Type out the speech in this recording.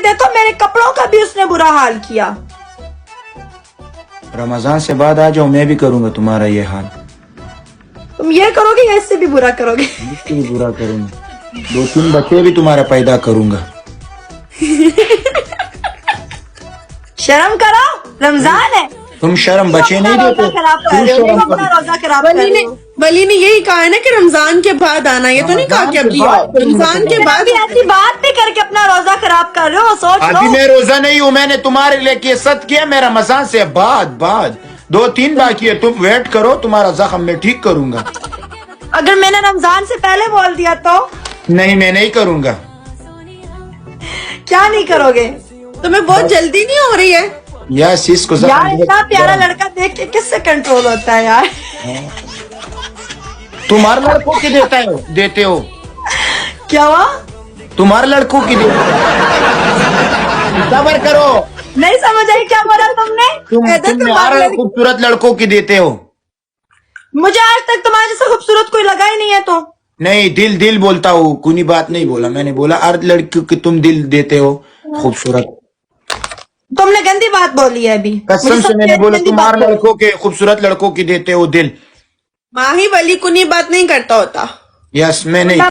تھے تو میرے کپڑوں کا بھی اس نے برا حال کیا. رمضان سے بعد آ جاؤ، میں بھی کروں گا تمہارا یہ حال. تم یہ کرو گے یا اس سے بھی برا کرو گے؟ اس سے بھی برا کروں گا، 2-3 بچے بھی تمہارا پیدا کروں گا. شرم کرو، رمضان ہے. تم شرم بچے نہیں دیتے، روزہ خراب کر تم رہے ہو، شرم تم اپنا روزہ خراب کر رہے ہو. ولی نے یہی کہا ہے نا کہ رمضان کے بعد آنا، یہ تو نہیں کہا کہ ابھی آؤ. رمضان کے بعد ابھی ایسی بات بھی کر کے اپنا روزہ خراب کر رہے ہو، سوچ لو. ابھی میں روزہ نہیں ہوں، میں نے تمہارے لیے قصت کیا، میں رمضان سے بعد 2-3 باقی ہے. تم ویٹ کرو، تمہارا زخم میں ٹھیک کروں گا. اگر میں نے رمضان سے پہلے بول دیا تو نہیں، میں نہیں کروں گا. کیا نہیں کرو گے؟ تمہیں بہت جلدی نہیں ہو رہی ہے؟ یس، اس کو یار زخم اتنا پیارا لڑکا دیکھ کے کس سے کنٹرول ہوتا ہے یار. تمہارے لڑکوں کی دیتے ہو کیا ہوا؟ تمہارے لڑکوں کی دیتے صبر کرو. نہیں سمجھ آئی کیا بولا تم نے؟ تم ہر خوبصورت لڑکوں کی دیتے ہو. مجھے آج تک تمہارے جیسا خوبصورت کوئی لگا ہی نہیں ہے. تو نہیں، دل بولتا ہوں، کونی بات نہیں بولا. میں نے بولا ہر لڑکیوں کی تم دل دیتے ہو خوبصورت. تم نے گندی بات بولی ہے ابھی. قسم سے میں نے بولا تمہارے لڑکوں کے خوبصورت لڑکوں کی دیتے ہو دل. ماہی ولی کنی بات نہیں کرتا ہوتا. یس، میں نہیں.